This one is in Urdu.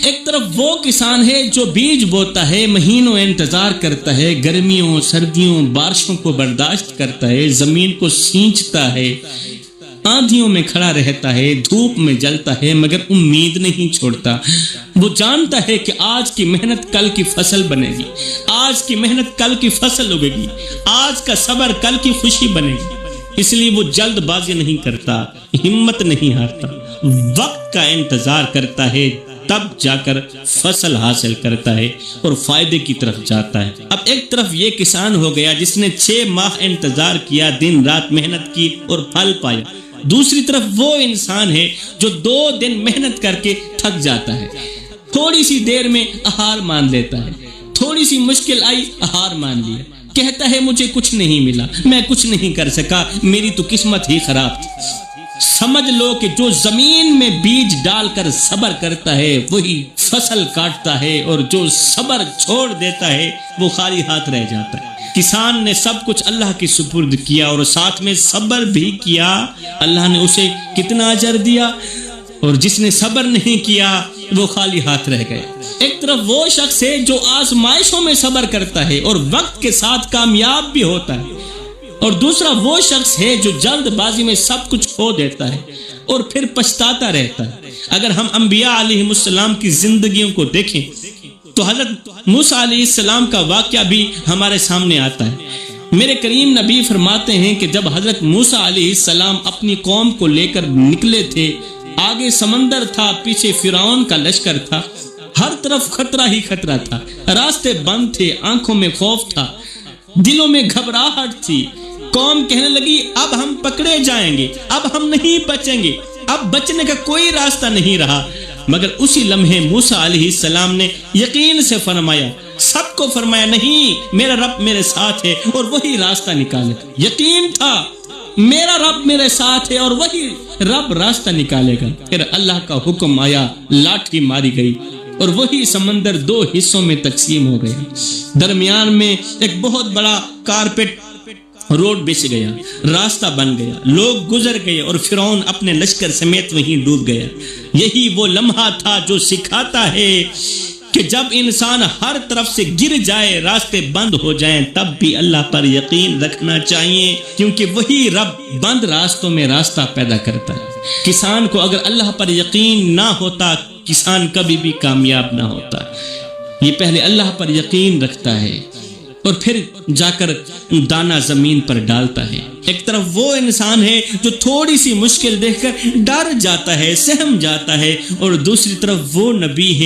ایک طرف وہ کسان ہے جو بیج بوتا ہے، مہینوں انتظار کرتا ہے، گرمیوں سردیوں بارشوں کو برداشت کرتا ہے، زمین کو سینچتا ہے، آندھیوں میں کھڑا رہتا ہے، دھوپ میں جلتا ہے، مگر امید نہیں چھوڑتا۔ وہ جانتا ہے کہ آج کی محنت کل کی فصل بنے گی، آج کی محنت کل کی فصل اگے گی، آج کا صبر کل کی خوشی بنے گی۔ اس لیے وہ جلد بازی نہیں کرتا، ہمت نہیں ہارتا، وقت کا انتظار کرتا ہے، تب جا کر فصل حاصل کرتا ہے اور فائدے کی طرف جاتا ہے۔ اب ایک طرف یہ کسان ہو گیا جس نے 6 ماہ انتظار کیا، دن رات محنت کی اور پھل پایا۔ دوسری طرف وہ انسان ہے جو 2 دن محنت کر کے تھک جاتا ہے، تھوڑی سی دیر میں ہار مان لیتا ہے، تھوڑی سی مشکل آئی ہار مان لیا، کہتا ہے مجھے کچھ نہیں ملا، میں کچھ نہیں کر سکا، میری تو قسمت ہی خراب تھی۔ سمجھ لو کہ جو زمین میں بیج ڈال کر صبر کرتا ہے وہی فصل کاٹتا ہے، اور جو صبر چھوڑ دیتا ہے وہ خالی ہاتھ رہ جاتا ہے۔ کسان نے سب کچھ اللہ کی سپرد کیا اور ساتھ میں صبر بھی کیا، اللہ نے اسے کتنا اجر دیا، اور جس نے صبر نہیں کیا وہ خالی ہاتھ رہ گئے۔ ایک طرف وہ شخص ہے جو آزمائشوں میں صبر کرتا ہے اور وقت کے ساتھ کامیاب بھی ہوتا ہے، اور دوسرا وہ شخص ہے جو جلد بازی میں سب کچھ کھو دیتا ہے اور پھر پچھتاتا رہتا ہے۔ اگر ہم انبیاء علیہ السلام کی زندگیوں کو دیکھیں تو حضرت موسیٰ علیہ السلام کا واقعہ بھی ہمارے سامنے آتا ہے۔ میرے کریم نبی فرماتے ہیں کہ جب حضرت موسیٰ علیہ السلام اپنی قوم کو لے کر نکلے تھے، آگے سمندر تھا، پیچھے فرعون کا لشکر تھا، ہر طرف خطرہ ہی خطرہ تھا، راستے بند تھے، آنکھوں میں خوف تھا، دلوں میں گھبراہٹ تھی۔ قوم کہنے لگی اب ہم پکڑے جائیں گے، اب ہم نہیں بچیں گے، اب بچنے کا کوئی راستہ نہیں رہا۔ مگر اسی لمحے موسیٰ علیہ السلام نے یقین سے فرمایا، سب کو فرمایا نہیں، میرا رب میرے ساتھ ہے اور وہی راستہ نکالے گا۔ یقین تھا میرا رب میرے ساتھ ہے اور وہی رب راستہ نکالے گا۔ پھر اللہ کا حکم آیا، لاٹھی ماری گئی اور وہی سمندر 2 حصوں میں تقسیم ہو گیا، درمیان میں ایک بہت بڑا کارپیٹ روڈ بچ گیا، راستہ بن گیا، لوگ گزر گئے اور فرعون اپنے لشکر سمیت وہیں ڈوب گیا۔ یہی وہ لمحہ تھا جو سکھاتا ہے کہ جب انسان ہر طرف سے گر جائے، راستے بند ہو جائیں، تب بھی اللہ پر یقین رکھنا چاہیے، کیونکہ وہی رب بند راستوں میں راستہ پیدا کرتا ہے۔ کسان کو اگر اللہ پر یقین نہ ہوتا، کسان کبھی بھی کامیاب نہ ہوتا۔ یہ پہلے اللہ پر یقین رکھتا ہے اور پھر جا کر دانا زمین پر ڈالتا ہے۔ ایک طرف وہ انسان ہے جو تھوڑی سی مشکل دیکھ کر ڈر جاتا ہے، سہم جاتا ہے، اور دوسری طرف وہ نبی ہے